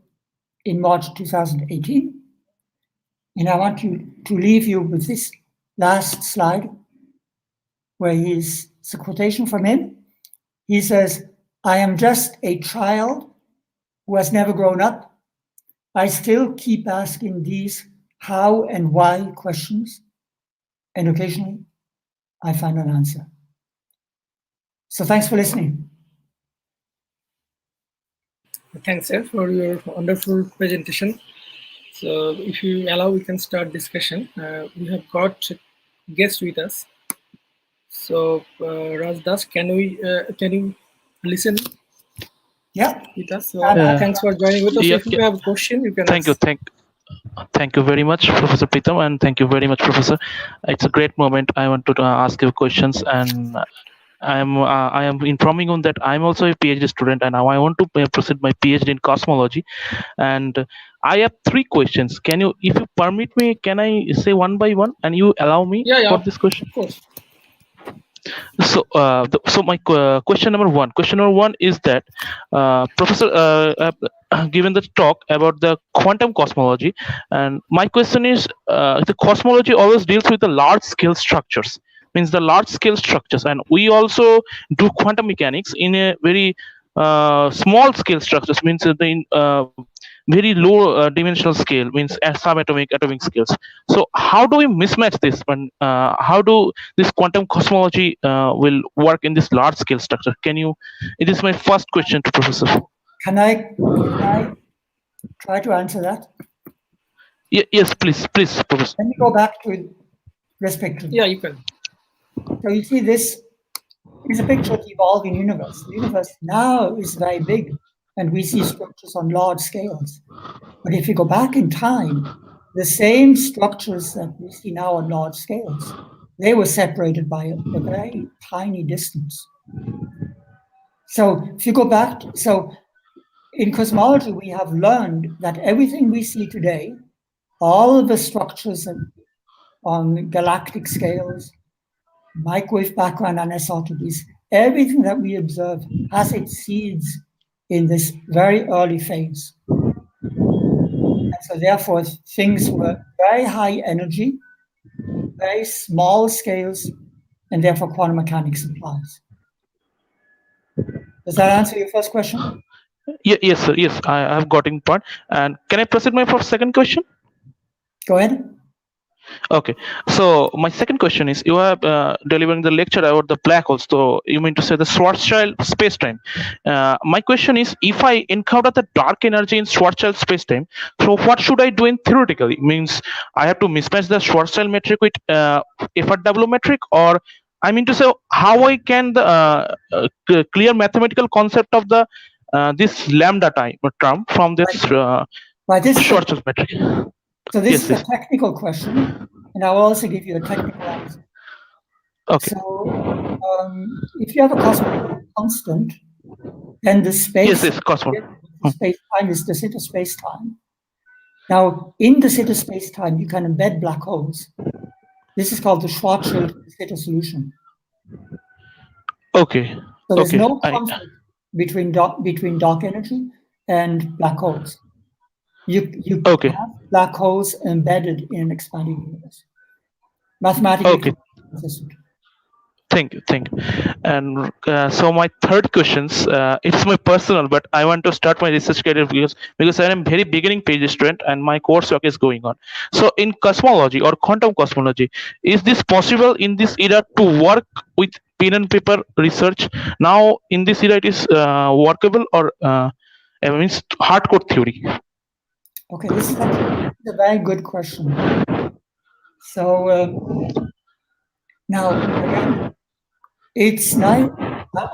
in March 2018. And I want to leave you with this last slide, where it's a quotation from him. He says, I am just a child who has never grown up. I still keep asking these how and why questions, and occasionally I find an answer. So thanks for listening. Thanks, sir, for your wonderful presentation. So if you allow, we can start discussion. We have got guests with us. So Rajdas, can you listen? Yeah. with us. So And I, thanks for joining with us. Yeah, If you yeah. have a question, you can Thank you. ask. Thank you very much, Professor Pretam, and thank you very much, Professor. It's a great moment. I want to ask you questions, and I am informing you that I'm also a PhD student, and now I want to proceed my PhD in cosmology. And I have three questions. Can you, if you permit me, can I say one by one, and you allow me Yeah, for yeah, this question? of course. So, so my question number one. Question number one is that Professor given the talk about the quantum cosmology, and my question is, the cosmology always deals with the large scale structures, means the large scale structures, and we also do quantum mechanics in a very small scale structures, means in very low dimensional scale, means subatomic atomic scales. So how do we mismatch this when how do this quantum cosmology will work in this large scale structure? Can you, it is my first question to Professor. can I try to answer that? Yes, please, Professor. Let me go back to respectively. Yeah, you can. So you see, this is a picture of the evolving universe. The universe now is very big, and we see structures on large scales. But if you go back in time, the same structures that we see now on large scales, they were separated by a very tiny distance. So if you go back, so in cosmology, we have learned that everything we see today, all of the structures on galactic scales, microwave background anisotropies, everything that we observe has its seeds in this very early phase. And so therefore, things were very high energy, very small scales, and therefore quantum mechanics applies. Does that answer your first question? Yes, sir. Yes, I have got in part. And can I proceed my for second question? Go ahead. Okay, so my second question is, you are delivering the lecture about the black holes, so you mean to say the Schwarzschild space-time. My question is, if I encounter the dark energy in Schwarzschild space-time, so what should I do in theoretically? Means I have to mismatch the Schwarzschild metric with FRW metric, or I mean to say, how I can the clear mathematical concept of the this lambda time term from this Right, Schwarzschild metric. so this is Yes, a yes. technical question, and I'll also give you a technical answer. Okay. So if you have a cosmological constant, then the Yes, space, yes, Cosmo. the space-time is de Sitter space-time. Now, in de Sitter space-time, you can embed black holes. This is called the Schwarzschild de Sitter solution. Okay. So there's Okay. no conflict between dark energy and black holes. You Okay. have black holes embedded in an expanding universe. Mathematically Okay. consistent. Thank you. Thank you. And so my third questions, it's my personal, but I want to start my research career because I am very beginning PhD student and my coursework is going on. So in cosmology or quantum cosmology, is this possible in this era to work with pen and paper research? Now in this era, it is workable, or I mean hardcore theory? Okay, this is actually a very good question. So now, again, it's nice.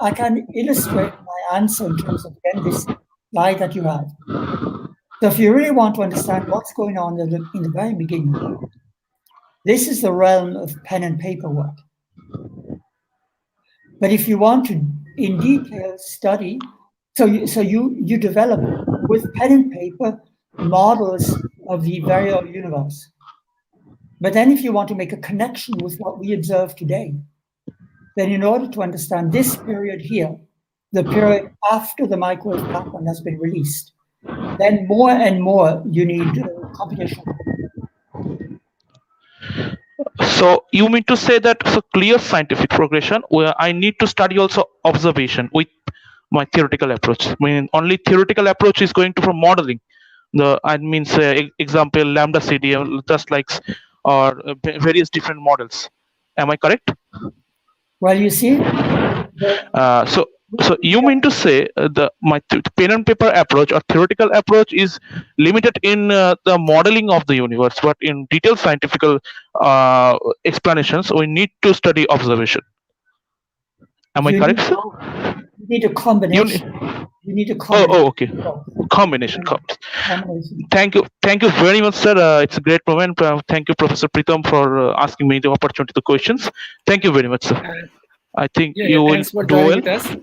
I can illustrate my answer in terms of, again, this slide that you have. So if you really want to understand what's going on in the very beginning, this is the realm of pen and paper work. But if you want to, in detail, study, so you develop with pen and paper models of the very early universe. But then if you want to make a connection with what we observe today, then in order to understand this period here, the period after the microwave background has been released, then more and more you need computational. So you mean to say that so clear scientific progression where I need to study also observation with my theoretical approach. I mean, only theoretical approach is going to from modeling. The I mean, say example lambda CDM, just like or various different models. Am I correct? Well, you see, So so you mean to say the my pen and paper approach or theoretical approach is limited in the modeling of the universe, but in detailed scientific explanations we need to study observation. Am I you correct, need sir? need a combination. You need a Oh, combination. okay. Combination. Combination. Thank you very much, sir. It's a great moment. Thank you, Professor Pretam, for asking me the opportunity to questions. Thank you very much, sir. I think Yeah, you will thanks for do joining well. with us.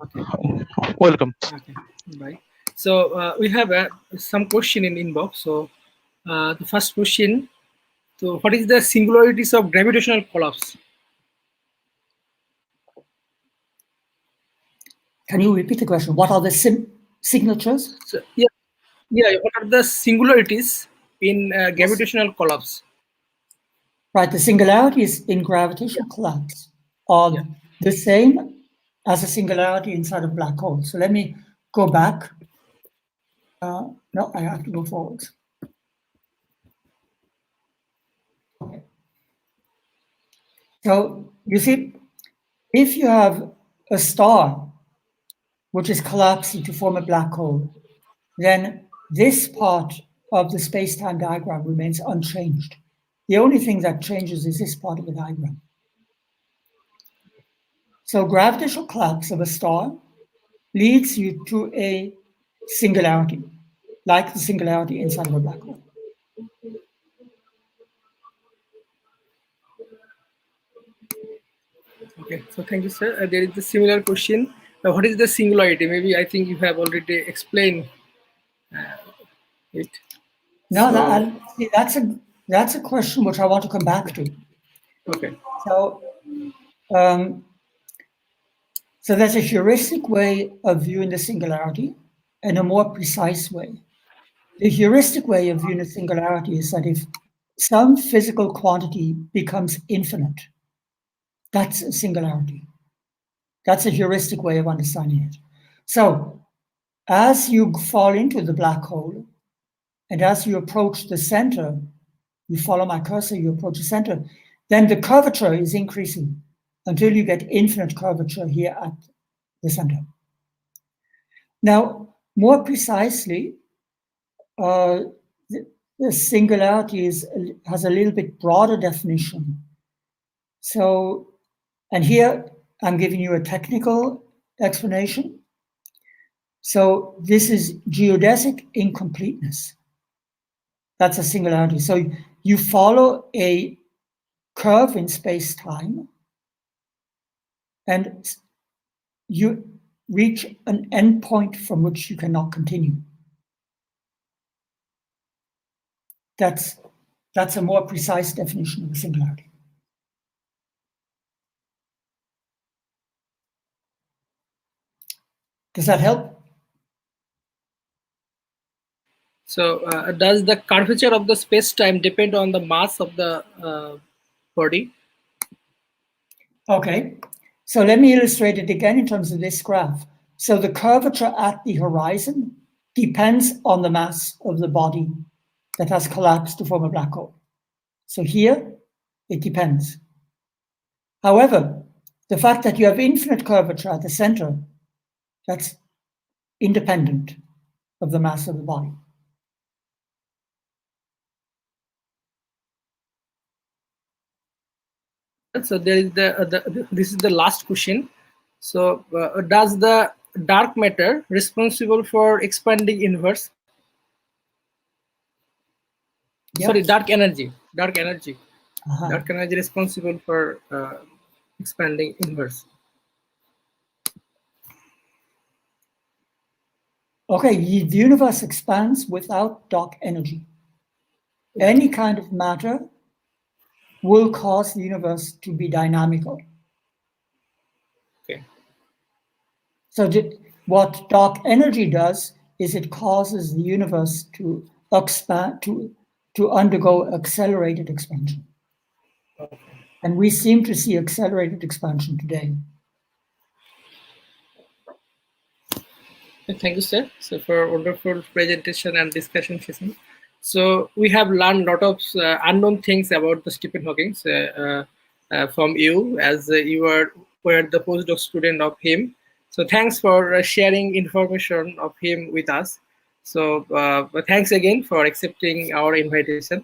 Okay. Welcome. Okay. Bye. So we have some question in inbox. So the first question. So what is the singularities of gravitational collapse? Can you repeat the question? What are the signatures? So, yeah. What are the singularities in gravitational collapse? Right, the singularities in gravitational collapse are the same as a singularity inside a black hole. So let me go back. No, I have to go forward. Okay. So you see, if you have a star which is collapsing to form a black hole, then this part of the space-time diagram remains unchanged. The only thing that changes is this part of the diagram. So gravitational collapse of a star leads you to a singularity, like the singularity inside of a black hole. Okay, so thank you, sir. There is a similar question. What is the singularity? Maybe I think you have already explained it. No, So, that's a question which I want to come back to. Okay. So, so there's a heuristic way of viewing the singularity and a more precise way. The heuristic way of viewing the singularity is that if some physical quantity becomes infinite, that's a singularity. That's a heuristic way of understanding it. So as you fall into the black hole, and as you approach the center, you follow my cursor, you approach the center, then the curvature is increasing until you get infinite curvature here at the center. Now, more precisely, the singularity has a little bit broader definition. So, and here I'm giving you a technical explanation. So this is geodesic incompleteness. That's a singularity. So you follow a curve in space-time and you reach an endpoint from which you cannot continue. That's a more precise definition of a singularity. Does that help? So does the curvature of the space-time depend on the mass of the body? Okay, so let me illustrate it again in terms of this graph. So the curvature at the horizon depends on the mass of the body that has collapsed to form a black hole. So here, it depends. However, the fact that you have infinite curvature at the center, that's independent of the mass of the body. So there is this is the last question. So does the dark matter responsible for expanding universe? Yep. Sorry, dark energy dark energy responsible for expanding universe. Okay, the universe expands without dark energy. Any kind of matter will cause the universe to be dynamical. Okay. So what dark energy does is it causes the universe to expand, to undergo accelerated expansion. Okay. And we seem to see accelerated expansion today. Thank you, sir. So for wonderful presentation and discussion session. So we have learned a lot of unknown things about the Stephen Hawking from you, as you were the postdoc student of him. So thanks for sharing information of him with us. So thanks again for accepting our invitation.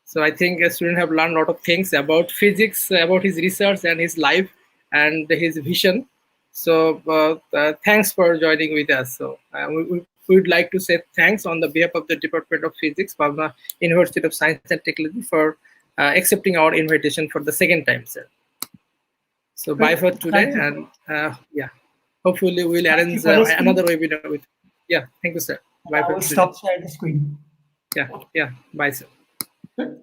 So I think students have learned a lot of things about physics, about his research and his life and his vision. So thanks for joining with us. We would like to say thanks on the behalf of the Department of Physics, Pabna University of Science and Technology, for accepting our invitation for the second time, sir. So bye for today, Thank you. and yeah, hopefully we'll Thank you arrange for listening. another webinar with. Yeah, thank you, sir. And Bye I for will today. stop sharing the screen. Yeah, bye, sir. Good.